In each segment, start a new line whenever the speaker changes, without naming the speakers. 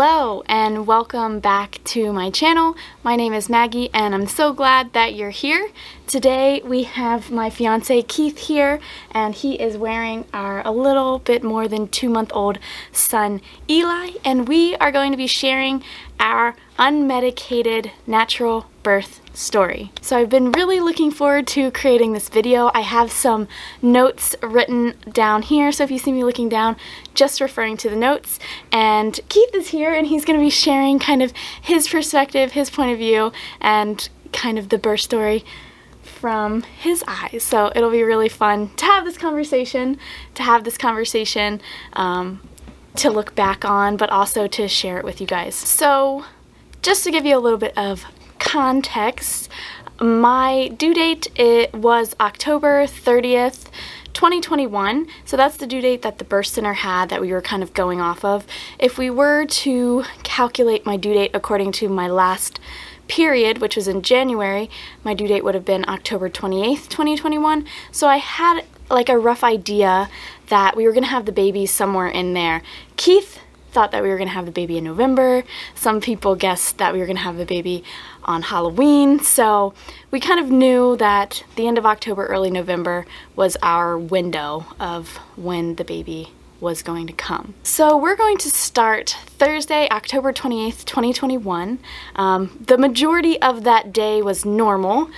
Hello and welcome back to my channel. My name is Maggie and I'm so glad that you're here. Today we have my fiance Keith here and he is wearing our a little bit more than 2-month-old son Eli, and we are going to be sharing our unmedicated natural birth story. So I've been really looking forward to creating this video. I have some notes written down here, so if you see me looking down, just referring to the notes. And Keith is here and he's going to be sharing kind of his perspective, his point of view, and kind of the birth story from his eyes. So it'll be really fun to have this conversation, to look back on, but also to share it with you guys. So just to give you a little bit of context, my due date was October 30th, 2021. So that's the due date that the birth center had that we were kind of going off of. If we were to calculate my due date according to my last period, which was in January, my due date would have been October 28th, 2021. So I had like a rough idea that we were going to have the baby somewhere in there. Keith thought that we were going to have the baby in November. Some people guessed that we were going to have the baby on Halloween. So we kind of knew that the end of October, early November was our window of when the baby was going to come. So we're going to start Thursday, October 28th, 2021. The majority of that day was normal.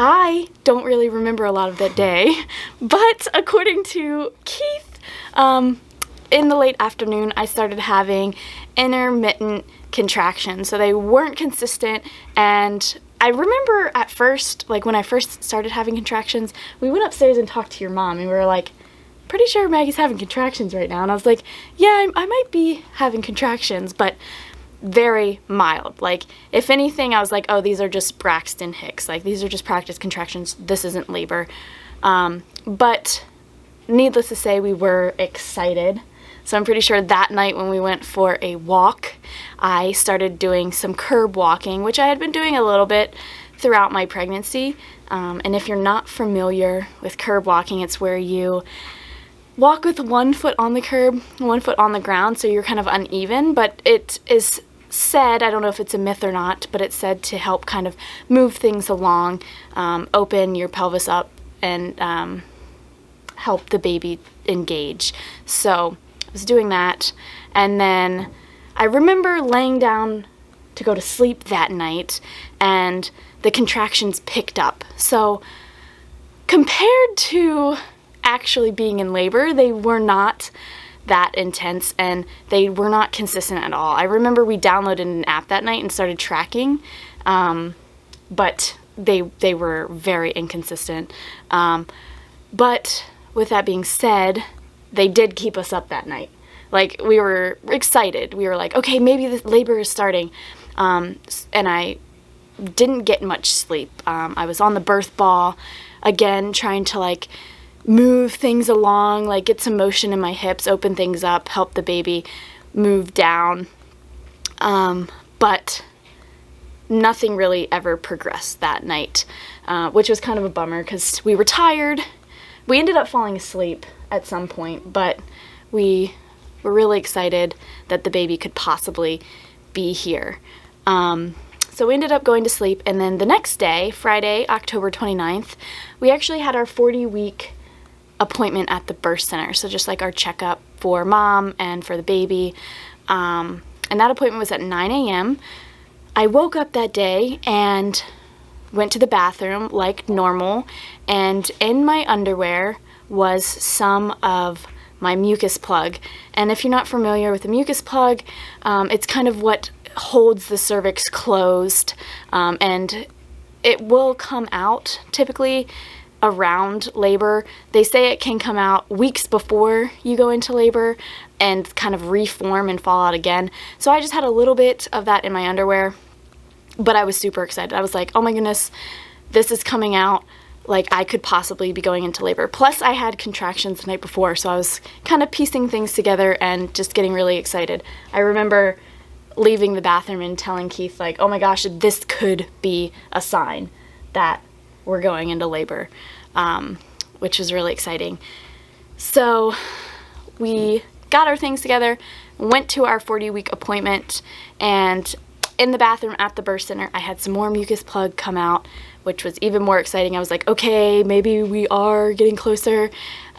I don't really remember a lot of that day, but according to Keith, in the late afternoon, I started having intermittent contractions. So they weren't consistent, and I remember at first, like when I first started having contractions, we went upstairs and talked to your mom, and we were like, pretty sure Maggie's having contractions right now. And I was like, yeah, I might be having contractions, but very mild. Like, if anything, I was like, oh, these are just Braxton Hicks. Like, these are just practice contractions. This isn't labor. But needless to say, we were excited. So I'm pretty sure that night when we went for a walk, I started doing some curb walking, which I had been doing a little bit throughout my pregnancy. And if you're not familiar with curb walking, it's where you walk with one foot on the curb, one foot on the ground, so you're kind of uneven, but it is said, I don't know if it's a myth or not, but it's said to help kind of move things along, open your pelvis up, and help the baby engage. So I was doing that, and then I remember laying down to go to sleep that night, and the contractions picked up. So compared to actually being in labor, they were not that intense and they were not consistent at all. I remember we downloaded an app that night and started tracking, but they were very inconsistent. But with that being said, they did keep us up that night. Like, we were excited. We were like, okay, maybe the labor is starting. And I didn't get much sleep. I was on the birth ball again, trying to like move things along, like get some motion in my hips, open things up, help the baby move down. But nothing really ever progressed that night, which was kind of a bummer because we were tired. We ended up falling asleep at some point, but we were really excited that the baby could possibly be here. So we ended up going to sleep, and then the next day, Friday, October 29th, we actually had our 40-week appointment at the birth center. So just like our checkup for mom and for the baby. And that appointment was at 9 a.m. I woke up that day and went to the bathroom like normal, and in my underwear was some of my mucus plug. And if you're not familiar with a mucus plug, it's kind of what holds the cervix closed, and it will come out typically around labor. They say it can come out weeks before you go into labor and kind of reform and fall out again. So I just had a little bit of that in my underwear, but I was super excited. I was like, oh my goodness, this is coming out. Like, I could possibly be going into labor. Plus I had contractions the night before, so I was kind of piecing things together and just getting really excited. I remember leaving the bathroom and telling Keith, like, oh my gosh, this could be a sign that we're going into labor, which was really exciting. So we got our things together, went to our 40-week appointment, and in the bathroom at the birth center, I had some more mucus plug come out, which was even more exciting. I was like, okay, maybe we are getting closer.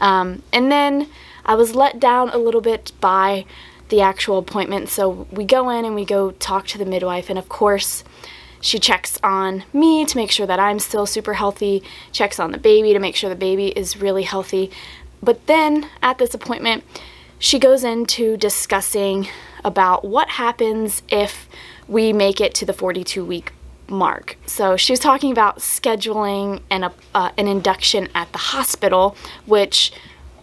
And then I was let down a little bit by the actual appointment. So we go in and we go talk to the midwife, and of course, she checks on me to make sure that I'm still super healthy, checks on the baby to make sure the baby is really healthy. But then at this appointment, she goes into discussing about what happens if we make it to the 42-week mark. So she was talking about scheduling an induction at the hospital, which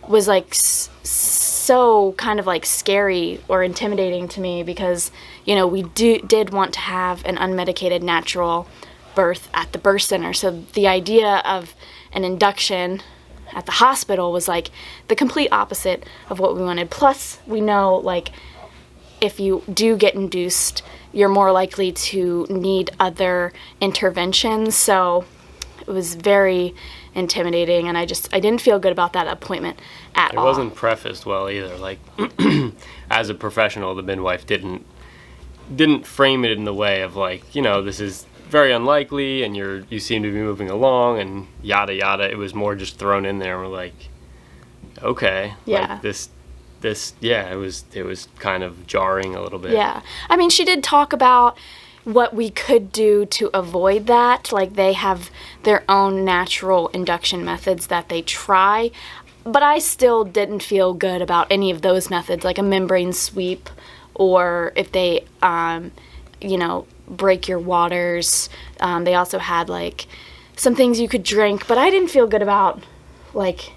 was like so kind of like scary or intimidating to me because, you know, we did want to have an unmedicated natural birth at the birth center. So the idea of an induction at the hospital was like the complete opposite of what we wanted. Plus, we know like if you do get induced, you're more likely to need other interventions. So it was very intimidating, and I didn't feel good about that appointment at all.
It wasn't prefaced well either. Like, as a professional, the midwife didn't frame it in the way of like, you know, this is very unlikely, and you seem to be moving along, and yada yada. It was more just thrown in there. And we're like, okay,
yeah,
like it was kind of jarring a little bit.
Yeah, I mean, she did talk about what we could do to avoid that. Like, they have their own natural induction methods that they try, but I still didn't feel good about any of those methods, like a membrane sweep, or if they, break your waters. They also had like some things you could drink, but I didn't feel good about like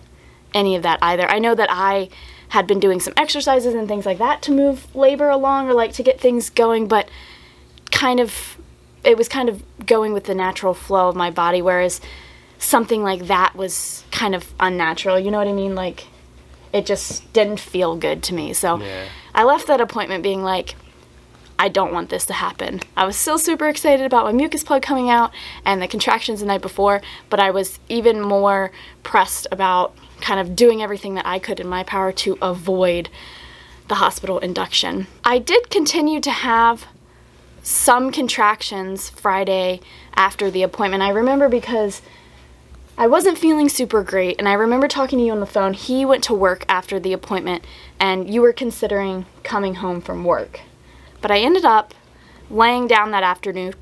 any of that either. I know that I had been doing some exercises and things like that to move labor along or like to get things going, but it was kind of going with the natural flow of my body, whereas something like that was kind of unnatural, you know what I mean? Like, it just didn't feel good to me. So yeah. I left that appointment being like, I don't want this to happen. I was still super excited about my mucus plug coming out and the contractions the night before, but I was even more pressed about kind of doing everything that I could in my power to avoid the hospital induction. I did continue to have some contractions Friday after the appointment. I remember because I wasn't feeling super great, and I remember talking to you on the phone. He went to work after the appointment, and you were considering coming home from work. But I ended up laying down that afternoon,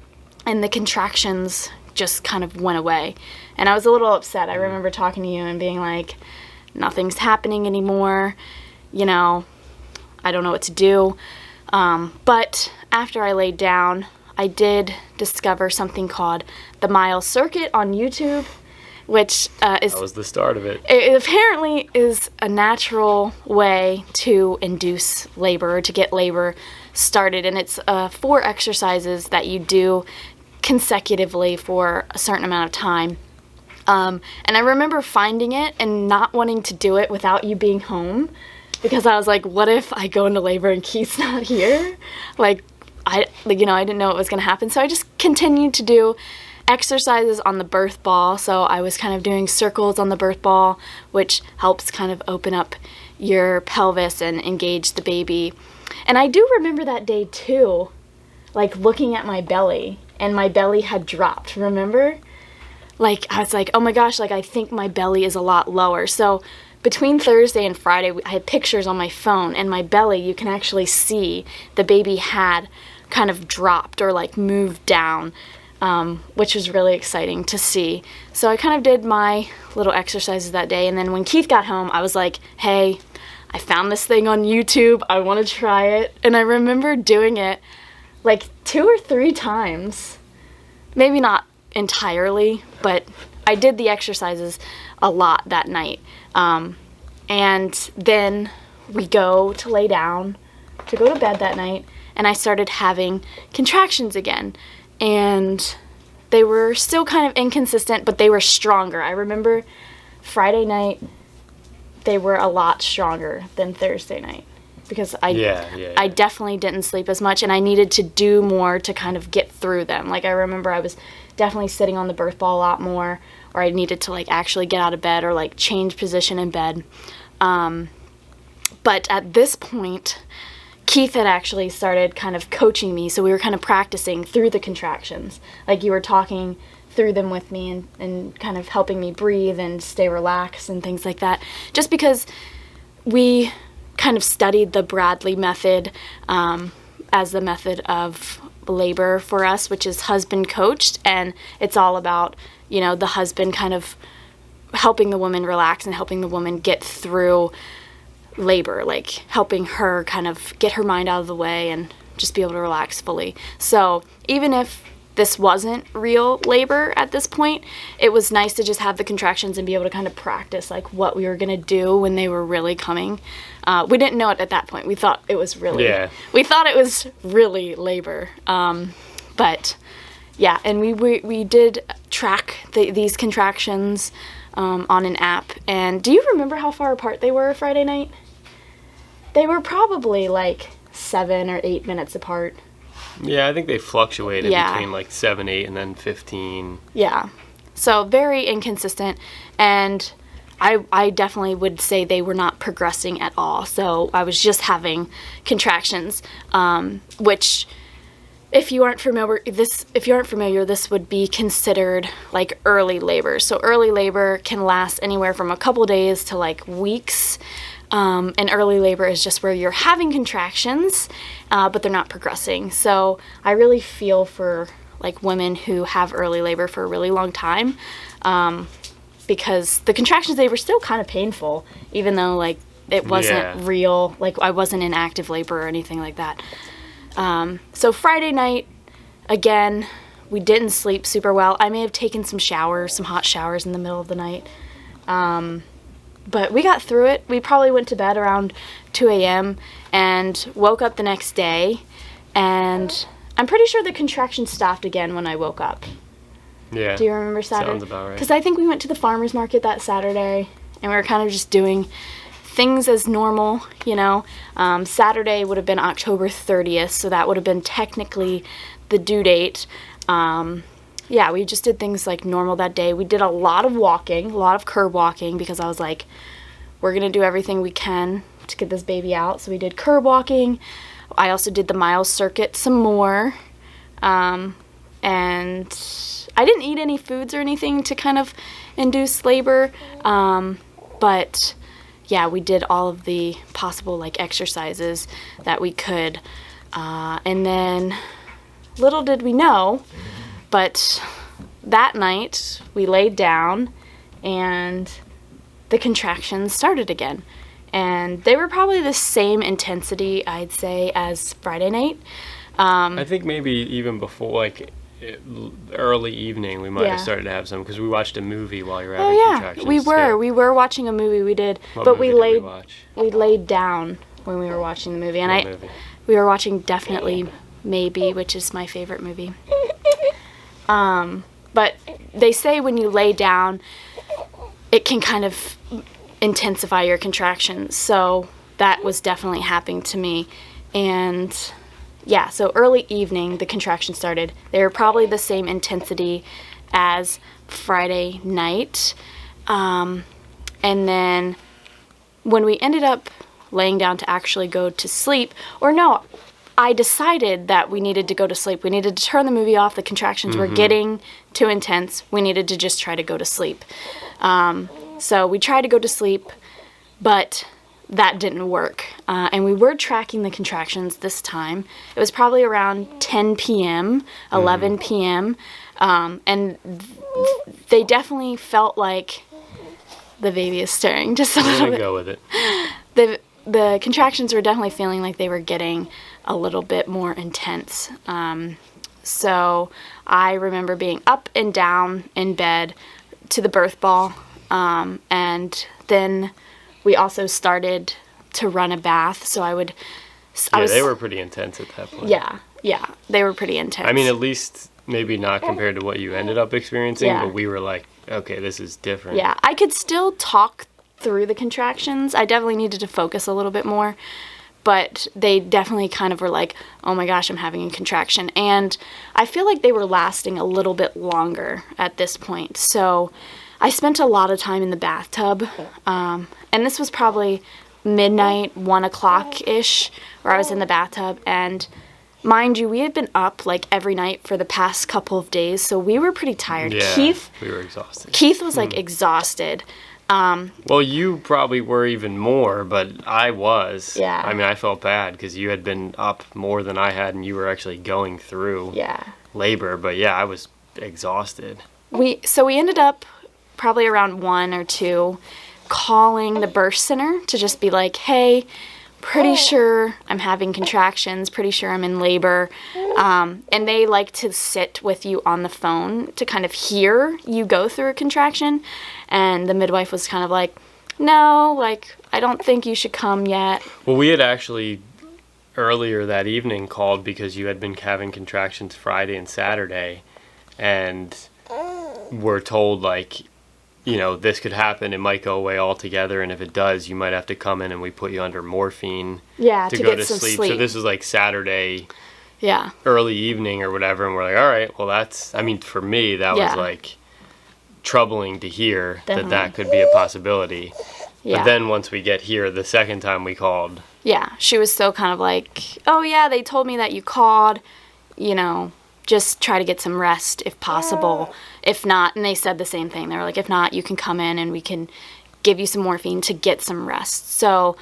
and the contractions just kind of went away. And I was a little upset. I remember talking to you and being like, nothing's happening anymore. You know, I don't know what to do. But after I laid down, I did discover something called the Mile Circuit on YouTube, which that
was the start of it.
It apparently is a natural way to induce labor, or to get labor started, and it's 4 exercises that you do consecutively for a certain amount of time. And I remember finding it and not wanting to do it without you being home, because I was like, what if I go into labor and Keith's not here? I didn't know it was going to happen, so I just continued to do exercises on the birth ball. So I was kind of doing circles on the birth ball, which helps kind of open up your pelvis and engage the baby. And I do remember that day too, like looking at my belly, and my belly had dropped, remember? Like, I was like, oh my gosh, like I think my belly is a lot lower. So between Thursday and Friday, I had pictures on my phone, and my belly, you can actually see the baby had kind of dropped or like moved down, which was really exciting to see. So I kind of did my little exercises that day, and then when Keith got home, I was like, hey, I found this thing on YouTube, I want to try it. And I remember doing it like 2 or 3 times, maybe not entirely, but I did the exercises a lot that night. And then we go to lay down to go to bed that night, and I started having contractions again, and they were still kind of inconsistent, but they were stronger. I remember Friday night they were a lot stronger than Thursday night, because I definitely didn't sleep as much, and I needed to do more to kind of get through them. Like, I remember I was definitely sitting on the birth ball a lot more, or I needed to like actually get out of bed or like change position in bed. But at this point, Keith had actually started kind of coaching me, so we were kind of practicing through the contractions. Like, you were talking through them with me and kind of helping me breathe and stay relaxed and things like that. Just because we kind of studied the Bradley method as the method of labor for us, which is husband coached, and it's all about, you know, the husband kind of helping the woman relax and helping the woman get through labor, like helping her kind of get her mind out of the way and just be able to relax fully. So even if this wasn't real labor at this point, it was nice to just have the contractions and be able to kind of practice like what we were going to do when they were really coming. We didn't know it at that point. We thought it was really, we thought it was really labor. But yeah, and we did track these contractions on an app. And do you remember how far apart they were Friday night? They were probably like 7 or 8 minutes apart.
Yeah, I think they fluctuated between like 7, 8, and then 15.
Yeah. So very inconsistent. And I definitely would say they were not progressing at all. So I was just having contractions, which if you aren't familiar, this would be considered like early labor. So early labor can last anywhere from a couple days to like weeks. And early labor is just where you're having contractions, but they're not progressing. So I really feel for like women who have early labor for a really long time, because the contractions, they were still kind of painful, even though like it wasn't real, like I wasn't in active labor or anything like that. So Friday night, again, we didn't sleep super well. I may have taken some hot showers in the middle of the night. But we got through it. We probably went to bed around 2 a.m. and woke up the next day. And I'm pretty sure the contractions stopped again when I woke up.
Yeah.
Do you remember Saturday?
Sounds about right.
Because I think we went to the farmer's market that Saturday, and we were kind of just doing things as normal, you know. Saturday would have been October 30th, so that would have been technically the due date. Yeah, we just did things like normal that day. We did a lot of walking, a lot of curb walking, because I was like, we're going to do everything we can to get this baby out. So we did curb walking. I also did the mile circuit some more. And I didn't eat any foods or anything to kind of induce labor. But yeah, we did all of the possible like exercises that we could. And then little did we know, but that night we laid down and the contractions started again. And they were probably the same intensity, I'd say, as Friday night.
I think maybe even before, like, early evening, we might have started to have some, because we watched a movie while you were having contractions.
We were watching a movie. We did,
What movie did we watch?
We laid down when we were watching the movie, and we were watching Definitely Maybe, which is my favorite movie. But they say when you lay down, it can kind of intensify your contractions. So that was definitely happening to me. And yeah, so early evening, the contractions started. They were probably the same intensity as Friday night. And then when we ended up laying down to actually go to sleep, or no, I decided that we needed to go to sleep. We needed to turn the movie off. The contractions were getting too intense. We needed to just try to go to sleep. So we tried to go to sleep, but that didn't work. And we were tracking the contractions this time. It was probably around 10 p.m., 11 p.m., and they definitely felt like the baby is stirring just a little bit.
Go with it.
The contractions were definitely feeling like they were getting a little bit more intense. So I remember being up and down in bed to the birth ball. And then we also started to run a bath. So
they were pretty intense at that point.
Yeah, they were pretty intense.
I mean, at least maybe not compared to what you ended up experiencing, but we were like, okay, this is different.
Yeah, I could still talk through the contractions. I definitely needed to focus a little bit more, but they definitely kind of were like, oh my gosh, I'm having a contraction. And I feel like they were lasting a little bit longer at this point. So I spent a lot of time in the bathtub, and this was probably midnight, 1 o'clock-ish, where I was in the bathtub. And mind you, we had been up like every night for the past couple of days, so we were pretty tired.
Yeah, we were exhausted.
Keith was like exhausted.
Well, you probably were even more, but I was.
Yeah.
I mean, I felt bad because you had been up more than I had, and you were actually going through labor. But yeah, I was exhausted.
We ended up probably around 1 or 2 calling the birth center to just be like, hey, pretty sure I'm having contractions, pretty sure I'm in labor. And they like to sit with you on the phone to kind of hear you go through a contraction. And the midwife was kind of like, no, like, I don't think you should come yet.
Well, we had actually earlier that evening called because you had been having contractions Friday and Saturday, and we're told, like, you know, this could happen, it might go away altogether, and if it does, you might have to come in and we put you under morphine
to
go
get
to
some
sleep.
sleep.
So this is like Saturday
Yeah.
early evening or whatever, and we're like, all right, well, that's, I mean, for me, that was like troubling to hear that could be a possibility. But then once we get here, the second time we called.
Yeah, she was so kind of like, oh yeah, they told me that you called, you know, just try to get some rest if possible. If not, and they said the same thing. They were like, if not, you can come in and we can give you some morphine to get some rest. So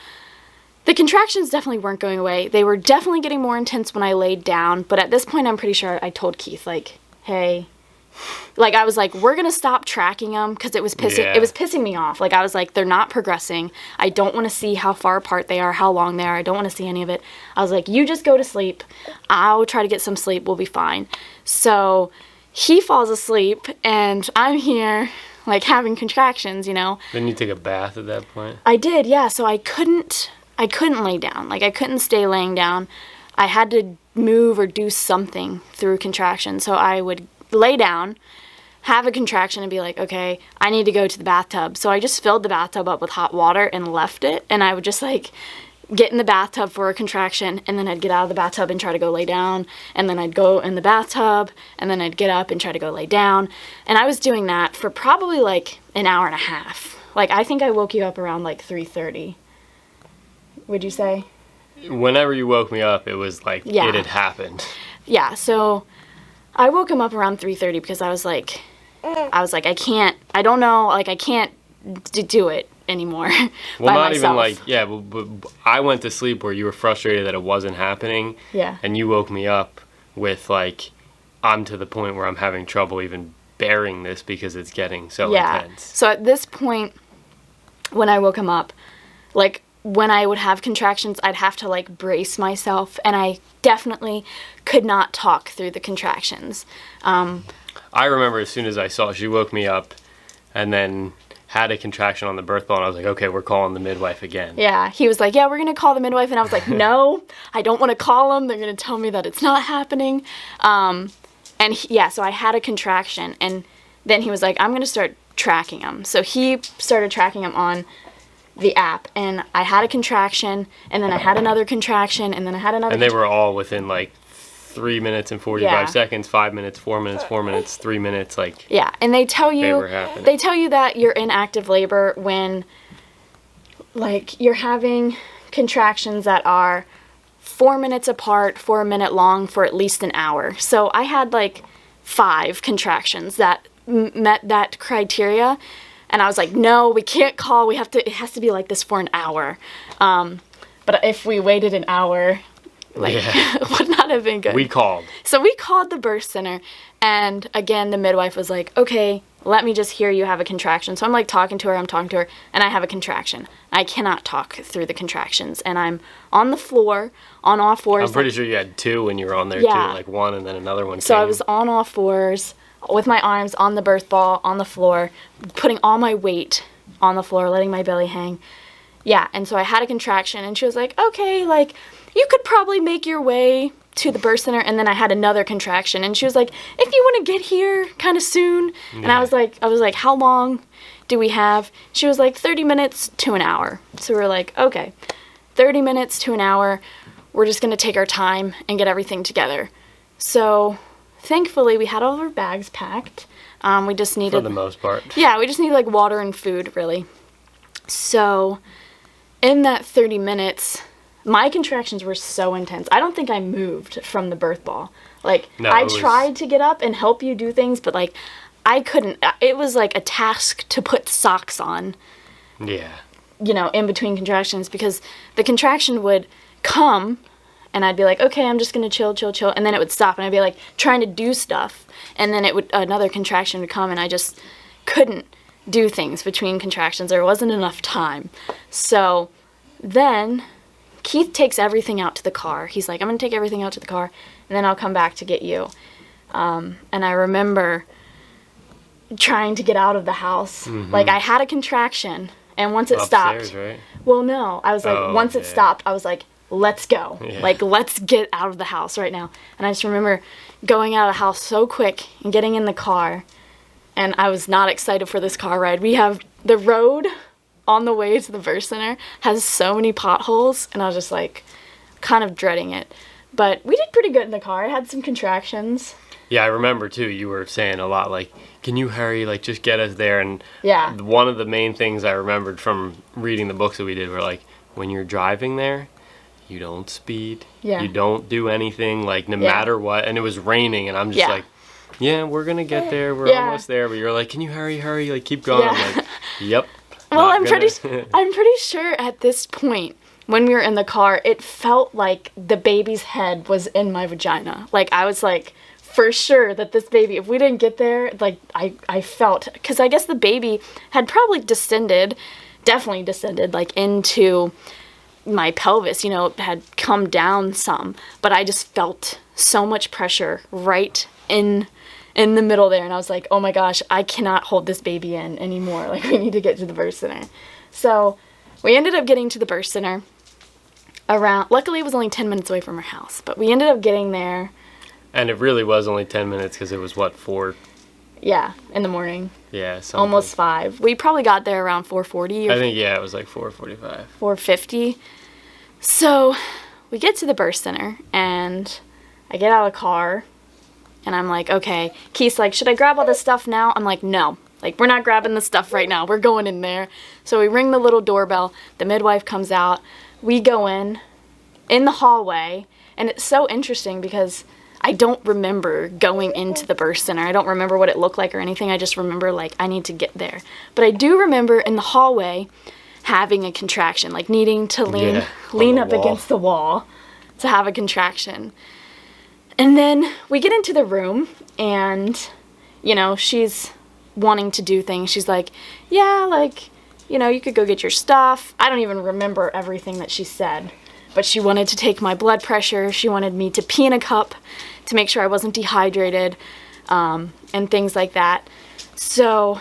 the contractions definitely weren't going away. They were definitely getting more intense when I laid down. But at this point, I'm pretty sure I told Keith, like, hey, like, I was like, we're going to stop tracking them because it was pissing me off. Like, I was like, they're not progressing. I don't want to see how far apart they are, how long they are. I don't want to see any of it. I was like, you just go to sleep. I'll try to get some sleep. We'll be fine. So he falls asleep and I'm here, like, having contractions, you know.
Didn't you take a bath at that point?
I did, yeah. So I couldn't lay down. Like, I couldn't stay laying down. I had to move or do something through contraction. So I would lay down, have a contraction, and be like, okay, I need to go to the bathtub. So I just filled the bathtub up with hot water and left it. And I would just, like, get in the bathtub for a contraction, and then I'd get out of the bathtub and try to go lay down. And then I'd go in the bathtub, and then I'd get up and try to go lay down. And I was doing that for probably, like, an hour and a half. Like, I think I woke you up around, like, 3:30. Would you say?
Whenever you woke me up, it was like it had happened.
Yeah, so I woke him up around 3:30 because I was like, I can't do it anymore.
Well,
by
not
myself.
even like, but I went to sleep where you were frustrated that it wasn't happening.
Yeah.
And you woke me up with, like, I'm to the point where I'm having trouble even bearing this because it's getting so intense.
So at this point, when I woke him up, like, when I would have contractions, I'd have to, like, brace myself, and I definitely could not talk through the contractions.
I remember as soon as I saw, she woke me up and then had a contraction on the birth ball, and I was like, okay, we're calling the midwife again.
Yeah, he was like, yeah, we're going to call the midwife, and I was like, no, I don't want to call them. They're going to tell me that it's not happening. So I had a contraction, and then he was like, I'm going to start tracking them. So he started tracking them on the app, and I had a contraction, and then I had another contraction, and then I had another.
And they were all within, like, 3 minutes and 45 seconds, 5 minutes, 4 minutes, 4 minutes, 3 minutes, like.
Yeah, and they tell you that you're in active labor when, like, you're having contractions that are 4 minutes apart, 4 minute long for at least an hour. So I had, like, 5 contractions that met that criteria. And I was like, no, we can't call. It has to be like this for an hour. But if we waited an hour, like, it would not have been good.
We called.
So we called the birth center. And again, the midwife was like, okay, let me just hear you have a contraction. So I'm, like, talking to her, and I have a contraction. I cannot talk through the contractions. And I'm on the floor, on all fours.
I'm pretty sure you had 2 when you were on there, too. Like, 1 and then another one
So
came.
I was on all fours, with my arms on the birth ball, on the floor, putting all my weight on the floor, letting my belly hang. Yeah, and so I had a contraction, and she was like, okay, like, you could probably make your way to the birth center. And then I had another contraction, and she was like, if you want to get here kind of soon. Yeah. And I was like, how long do we have? She was like, 30 minutes to an hour. So we were like, okay, 30 minutes to an hour. We're just going to take our time and get everything together. So thankfully, we had all of our bags packed. We just needed...
For the most part.
Yeah, we just needed, like, water and food, really. So in that 30 minutes, my contractions were so intense. I don't think I moved from the birth ball. Like,
No,
I tried to get up and help you do things, but, like, I couldn't. It was, like, a task to put socks on.
Yeah.
You know, in between contractions, because the contraction would come, and I'd be like, okay, I'm just gonna chill, and then it would stop, and I'd be, like, trying to do stuff, and then another contraction would come, and I just couldn't do things between contractions. There wasn't enough time. So then Keith takes everything out to the car. He's like, I'm gonna take everything out to the car, and then I'll come back to get you. And I remember trying to get out of the house. Like, I had a contraction, and once it
Upstairs,
stopped,
right?
well, no, I was like, once it stopped, I was like, let's go.
Yeah.
Like, let's get out of the house right now. And I just remember going out of the house so quick and getting in the car, and I was not excited for this car ride. We have the road on the way to the birth center has so many potholes, and I was just like kind of dreading it. But we did pretty good in the car. I had some contractions.
Yeah, I remember too, you were saying a lot like, can you hurry, like just get us there? And
Yeah.
one of the main things I remembered from reading the books that we did were like, when you're driving there, you don't speed.
Yeah.
You don't do anything, like no
Yeah.
matter what. And it was raining, and I'm just
Yeah.
like, yeah, we're gonna get there. We're
Yeah.
almost there. But you're like, can you hurry, like keep going.
Yeah.
I'm like, yep.
Well,
not
I'm
gonna-
pretty sure at this point when we were in the car, it felt like the baby's head was in my vagina. Like, I was like, for sure that this baby, if we didn't get there, like, I felt, because I guess the baby had probably definitely descended, like, into my pelvis, you know, had come down some, but I just felt so much pressure right in the middle there, and I was like, oh my gosh, I cannot hold this baby in anymore. Like, we need to get to the birth center. So we ended up getting to the birth center luckily it was only 10 minutes away from our house, but we ended up getting there.
And it really was only 10 minutes because it was, what, 4?
Yeah, in the morning.
Yeah, something.
Almost 5. We probably got there around 4:40 or
I think, yeah, it was like 4:45.
4:50. So we get to the birth center, and I get out of the car, and I'm like, okay. Keith's like, should I grab all this stuff now? I'm like, no. Like, we're not grabbing the stuff right now. We're going in there. So we ring the little doorbell. The midwife comes out. We go in the hallway, and it's so interesting because I don't remember going into the birth center. I don't remember what it looked like or anything. I just remember, like, I need to get there. But I do remember in the hallway having a contraction, like needing to lean up against the wall to have a contraction. And then we get into the room, and, you know, she's wanting to do things. She's like, yeah, like, you know, you could go get your stuff. I don't even remember everything that she said. But she wanted to take my blood pressure. She wanted me to pee in a cup to make sure I wasn't dehydrated, and things like that. So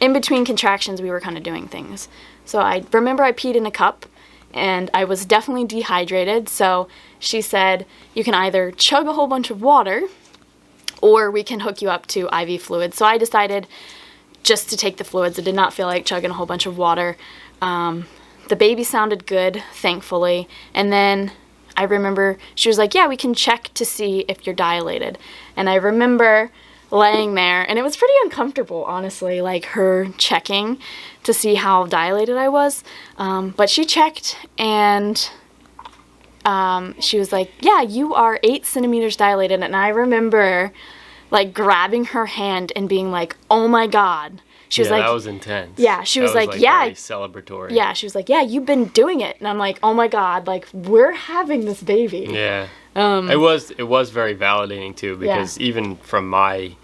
in between contractions, we were kind of doing things. So I remember I peed in a cup, and I was definitely dehydrated. So she said, you can either chug a whole bunch of water, or we can hook you up to IV fluids. So I decided just to take the fluids. I did not feel like chugging a whole bunch of water. The baby sounded good, thankfully. And then I remember she was like, yeah, we can check to see if you're dilated. And I remember laying there, and it was pretty uncomfortable, honestly, like her checking to see how dilated I was. But she checked, and she was like, yeah, you are 8 centimeters dilated. And I remember, like, grabbing her hand and being like, oh my God. She was like,
that was intense.
Yeah, she was like, yeah.
Very celebratory.
Yeah, she was like, yeah, you've been doing it. And I'm like, oh my God, like, we're having this baby.
Yeah. It was very validating too, because even from my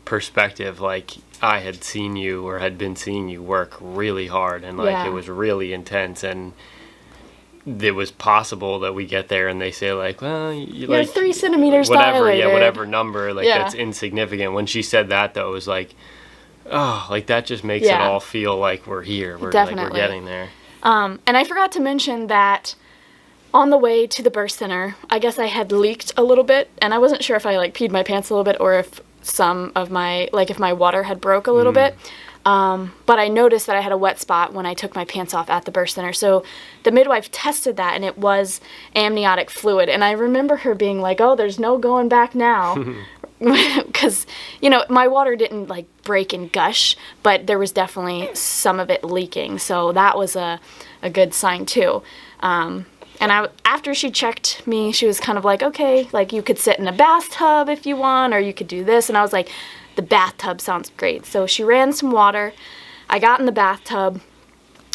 perspective, like, I had seen you or had been seeing you work really hard, and like it was really intense, and it was possible that we get there and they say like, well, you're
like 3 centimeters
whatever,
dilated.
yeah, whatever number, like that's insignificant. When she said that though, it was like, oh, like that just makes it all feel like we're here. We're
Definitely.
like we're getting there.
And I forgot to mention that on the way to the birth center, I guess I had leaked a little bit, and I wasn't sure if I like peed my pants a little bit or if some of my, like if my water had broke a little bit. But I noticed that I had a wet spot when I took my pants off at the birth center. So the midwife tested that, and it was amniotic fluid. And I remember her being like, oh, there's no going back now. Because, you know, my water didn't like break and gush, but there was definitely some of it leaking. So that was a a good sign too. And after she checked me, she was kind of like, okay, like you could sit in a bathtub if you want, or you could do this. And I was like, the bathtub sounds great. So she ran some water. I got in the bathtub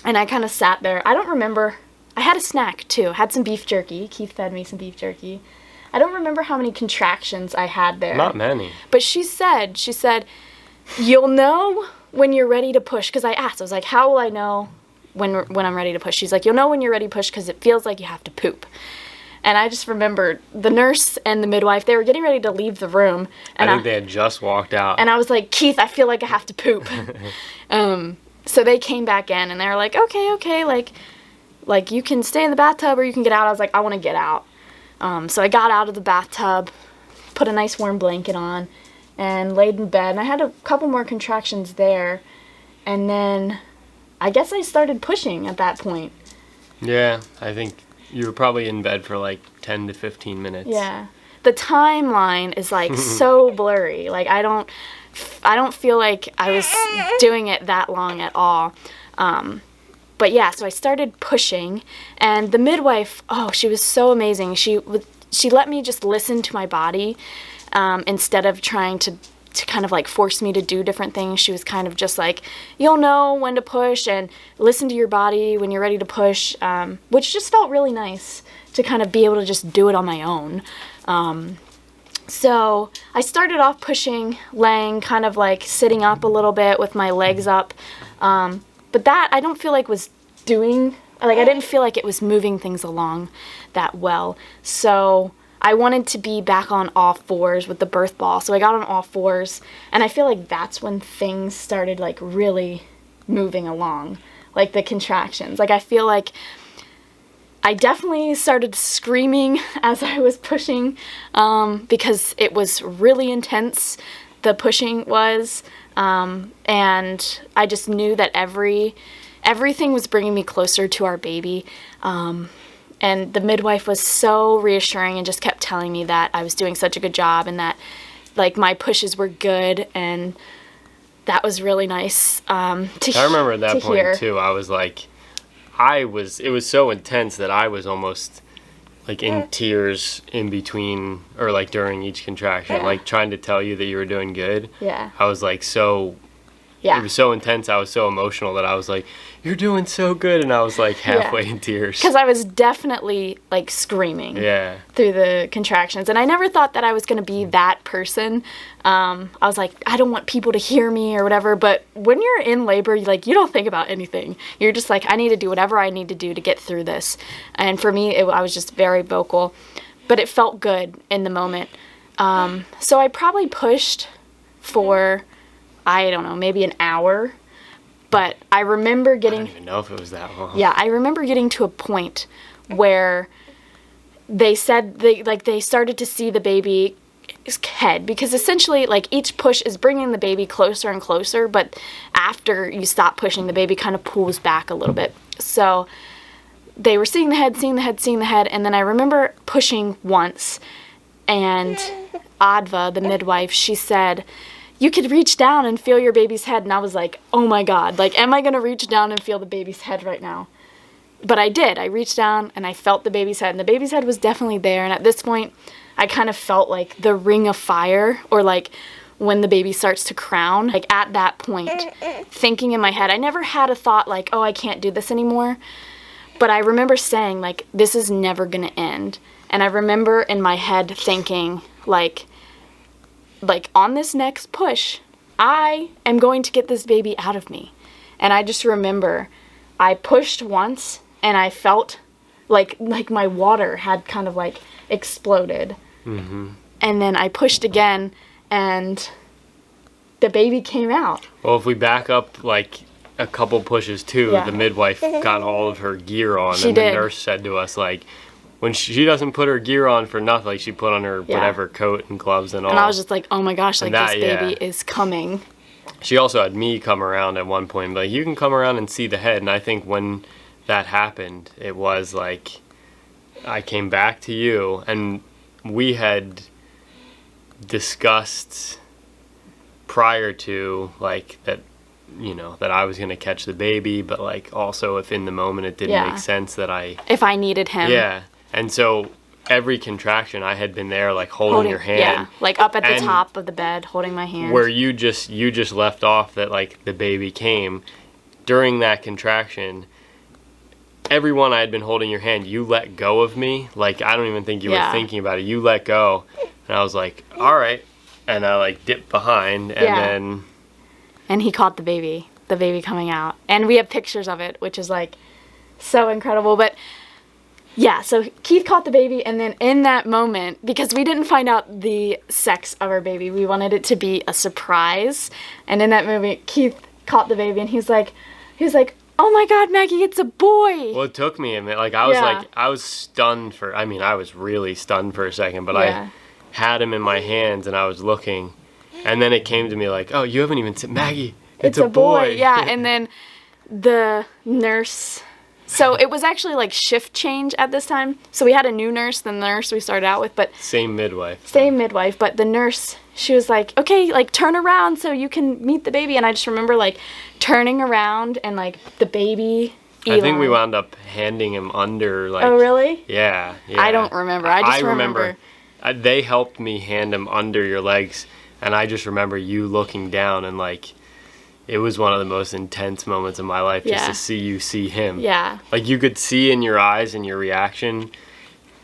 and I kind of sat there. I don't remember. I had a snack too. Had some beef jerky. Keith fed me some beef jerky. I don't remember how many contractions I had there.
Not many.
But she said, you'll know when you're ready to push. Because I asked, I was like, how will I know when I'm ready to push? She's like, you'll know when you're ready to push because it feels like you have to poop. And I just remembered the nurse and the midwife, they were getting ready to leave the room. And
I think they had just walked out.
And I was like, Keith, I feel like I have to poop. So they came back in and they were like, okay, like you can stay in the bathtub or you can get out. I was like, I want to get out. So I got out of the bathtub, put a nice warm blanket on, and laid in bed. And I had a couple more contractions there. And then I guess I started pushing at that point.
Yeah, I think you were probably in bed for like 10 to 15 minutes.
Yeah. The timeline is like so blurry. Like I don't feel like I was doing it that long at all. But yeah, so I started pushing, and the midwife, she was so amazing. She let me just listen to my body instead of trying to kind of like force me to do different things. She was kind of just like, you'll know when to push and listen to your body when you're ready to push, which just felt really nice to kind of be able to just do it on my own. So I started off pushing, laying, kind of like sitting up a little bit with my legs up. But that I don't feel like was I didn't feel like it was moving things along that well. So I wanted to be back on all fours with the birth ball. So I got on all fours, and I feel like that's when things started like really moving along, like the contractions. Like I feel like I definitely started screaming as I was pushing because it was really intense, the pushing was, and I just knew that everything was bringing me closer to our baby. And the midwife was so reassuring and just kept telling me that I was doing such a good job and that like my pushes were good, and that was really nice I
remember at that point
hear.
too, I was like, it was so intense that I was almost like in tears in between or like during each contraction, like trying to tell you that you were doing good.
Yeah.
I was like
Yeah.
It was so intense. I was so emotional that I was like, you're doing so good. And I was like halfway in tears.
Because I was definitely like screaming through the contractions. And I never thought that I was going to be that person. I was like, I don't want people to hear me or whatever. But when you're in labor, you don't think about anything. You're just like, I need to do whatever I need to do to get through this. And for me, I was just very vocal. But it felt good in the moment. So I probably pushed for, I don't know, maybe an hour. But I remember getting...
I don't even know if it was that long.
Yeah, I remember getting to a point where they said they started to see the baby's head, because essentially like each push is bringing the baby closer and closer, but after you stop pushing, the baby kind of pulls back a little bit. So they were seeing the head, and then I remember pushing once, and Adva, the midwife, she said, you could reach down and feel your baby's head. And I was like, oh my God, like, am I going to reach down and feel the baby's head right now? But I did. I reached down and I felt the baby's head, and the baby's head was definitely there. And at this point, I kind of felt like the ring of fire, or like when the baby starts to crown. Like at that point, thinking in my head, I never had a thought like, oh, I can't do this anymore. But I remember saying like, this is never going to end. And I remember in my head thinking like on this next push, I am going to get this baby out of me. And I just remember I pushed once and I felt like my water had kind of like exploded. Mm-hmm. And then I pushed again and the baby came out.
Well, if we back up like a couple pushes too, the midwife got all of her gear on.
She
and
did.
The nurse said to us like, when she doesn't put her gear on for nothing, like she put on her whatever coat and gloves and all.
And I was just like, oh my gosh, like
that,
this baby is coming.
She also had me come around at one point, but like, you can come around and see the head. And I think when that happened, it was like I came back to you, and we had discussed prior to like that you know, that I was going to catch the baby, but like also if in the moment it didn't make sense that
if I needed him.
Yeah. And so every contraction I had been there like holding your hand.
Yeah, like up at the top of the bed holding my hand.
Where you just left off that like the baby came during that contraction. Everyone I had been holding your hand, you let go of me. Like, I don't even think you were thinking about it. You let go. And I was like, all right. And I like dipped behind and then.
And he caught the baby coming out. And we have pictures of it, which is like so incredible. But yeah, so Keith caught the baby. And then in that moment, because we didn't find out the sex of our baby, we wanted it to be a surprise. And in that moment, Keith caught the baby and he was like, oh my God, Maggie, it's a boy.
Well, it took me a minute. Like, I was stunned I was really stunned for a second, but I had him in my hands and I was looking. And then it came to me like, oh, you haven't even said, Maggie, it's a boy.
Yeah, and then the nurse, so it was actually like shift change at this time. So we had a new nurse than the nurse we started out with, but.
Same midwife,
but the nurse, she was like, okay, like turn around so you can meet the baby. And I just remember like turning around and like the baby, Eli.
I think we wound up handing him under like.
Oh, really?
Yeah.
I don't remember. I just remember.
They helped me hand him under your legs. And I just remember you looking down and like, it was one of the most intense moments of my life just to see him.
Yeah.
Like you could see in your eyes and your reaction,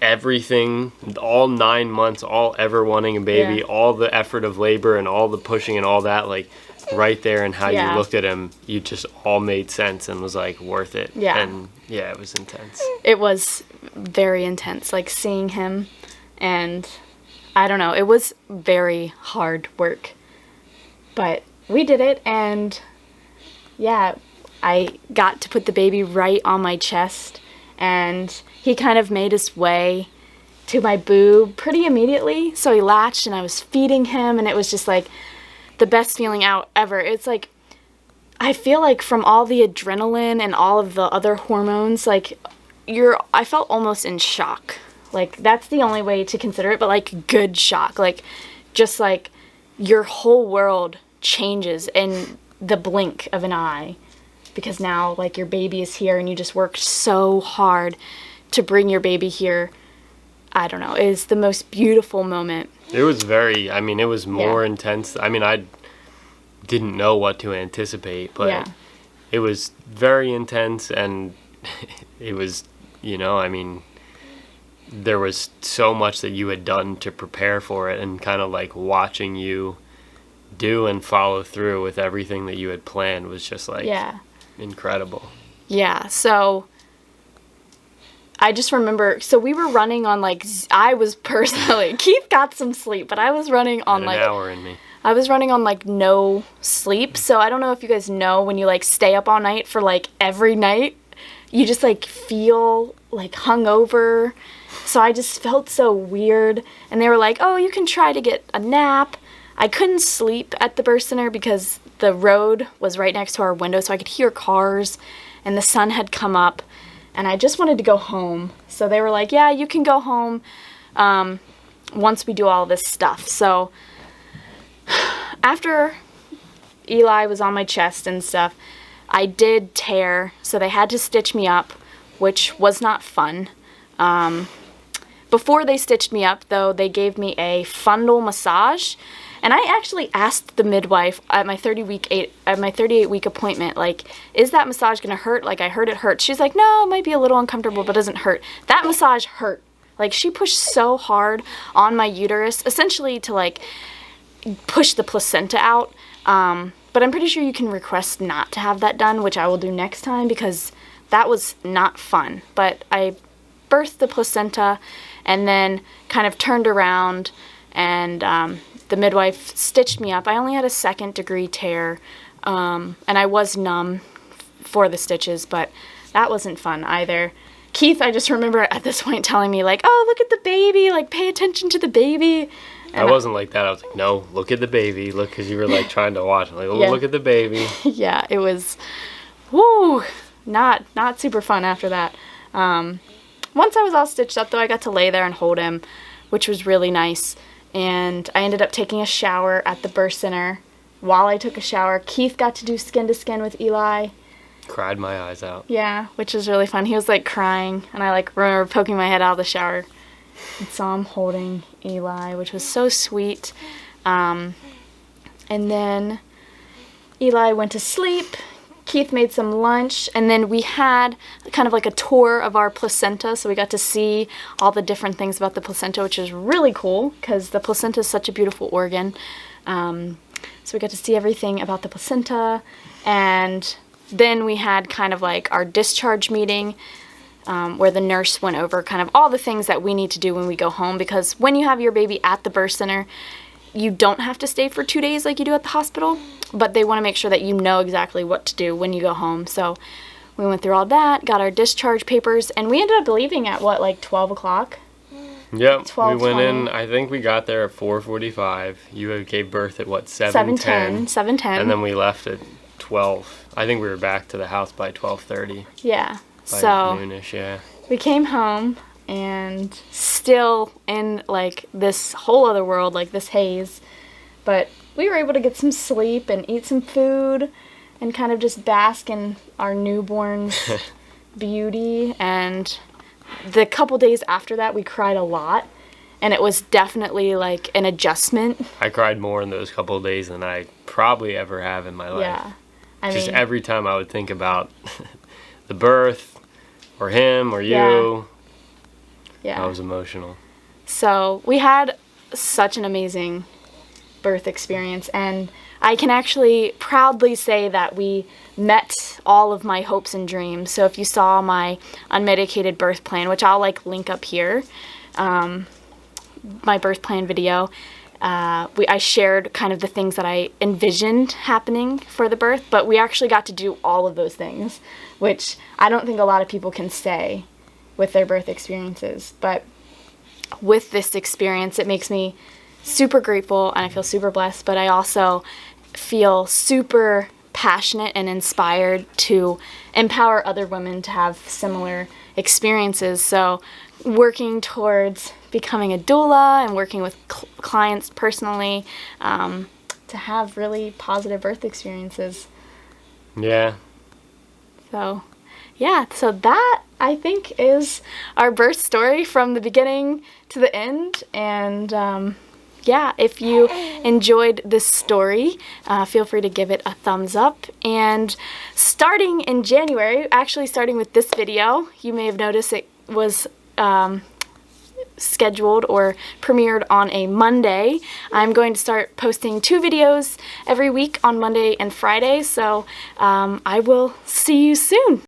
everything, all 9 months, all ever wanting a baby, all the effort of labor and all the pushing and all that, like right there and how you looked at him, you just all made sense and was like worth it.
Yeah.
And yeah, it was intense.
It was very intense, like seeing him, and I don't know, it was very hard work, but we did it. And yeah, I got to put the baby right on my chest, and he kind of made his way to my boob pretty immediately. So he latched and I was feeding him, and it was just like the best feeling out ever. It's like, I feel like from all the adrenaline and all of the other hormones, like I felt almost in shock. Like that's the only way to consider it, but like good shock. Like just like your whole world changes in the blink of an eye, because now like your baby is here and you just worked so hard to bring your baby here. I don't know, it is the most beautiful moment.
It was it was more intense. I mean, I didn't know what to anticipate, but it was very intense, and it was, there was so much that you had done to prepare for it, and kind of like watching you do and follow through with everything that you had planned was just like incredible. Yeah,
so I just remember, so we were running on like, I was personally, Keith got some sleep, but I was running on like
an hour in me.
I was running on like no sleep. So I don't know if you guys know, when you like stay up all night for like every night, you just like feel like hungover. So I just felt so weird. And they were like, oh, you can try to get a nap. I couldn't sleep at the birth center because the road was right next to our window, so I could hear cars, and the sun had come up, and I just wanted to go home. So they were like, yeah, you can go home once we do all this stuff. So after Eli was on my chest and stuff, I did tear, so they had to stitch me up, which was not fun. Before they stitched me up, though, they gave me a fundal massage. And I actually asked the midwife at my 38-week appointment, like, is that massage going to hurt? Like, I heard it hurts. She's like, no, it might be a little uncomfortable, but it doesn't hurt. That massage hurt. Like, she pushed so hard on my uterus, essentially to, like, push the placenta out. But I'm pretty sure you can request not to have that done, which I will do next time, because that was not fun. But I birthed the placenta and then kind of turned around, and the midwife stitched me up. I only had a 2nd-degree tear, and I was numb for the stitches, but that wasn't fun either. Keith, I just remember at this point telling me, like, oh, look at the baby, like, pay attention to the baby. And
I wasn't like that. I was like, no, look at the baby. Look, because you were, like, trying to watch. I'm like, oh, look at the baby.
Yeah, it was, not super fun after that. Once I was all stitched up, though, I got to lay there and hold him, which was really nice. And I ended up taking a shower at the birth center while I took a shower. Keith got to do skin to skin with Eli.
Cried my eyes out.
Yeah, which was really fun. He was like crying, and I like remember poking my head out of the shower and saw him holding Eli, which was so sweet. And then Eli went to sleep. Keith made some lunch, and then we had kind of like a tour of our placenta, so we got to see all the different things about the placenta, which is really cool because the placenta is such a beautiful organ. So we got to see everything about the placenta, and then we had kind of like our discharge meeting where the nurse went over kind of all the things that we need to do when we go home, because when you have your baby at the birth center, you don't have to stay for 2 days like you do at the hospital, but they want to make sure that you know exactly what to do when you go home. So we went through all that, got our discharge papers, and we ended up leaving at what, like 12 o'clock?
Yep, we went in, I think we got there at 4:45. You gave birth at what, 7:10?
7:10.
And then we left at 12. I think we were back to the house by 12:30.
Yeah,
By
so
noonish, yeah.
we came home and still in like this whole other world, like this haze, but we were able to get some sleep and eat some food and kind of just bask in our newborn's beauty. And the couple days after that, we cried a lot, and it was definitely like an adjustment.
I cried more in those couple of days than I probably ever have in my life.
Yeah, I
Just
mean,
every time I would think about the birth or him or you,
yeah.
I was emotional.
So we had such an amazing birth experience, and I can actually proudly say that we met all of my hopes and dreams. So if you saw my unmedicated birth plan, which I'll like link up here, my birth plan video, I shared kind of the things that I envisioned happening for the birth, but we actually got to do all of those things, which I don't think a lot of people can say with their birth experiences. But with this experience, it makes me super grateful, and I feel super blessed, but I also feel super passionate and inspired to empower other women to have similar experiences. So working towards becoming a doula and working with clients personally to have really positive birth experiences.
Yeah.
So yeah, so that I think is our birth story from the beginning to the end. And yeah, if you enjoyed this story, feel free to give it a thumbs up. And starting in January, actually starting with this video, you may have noticed it was scheduled or premiered on a Monday. I'm going to start posting 2 videos every week on Monday and Friday, so I will see you soon.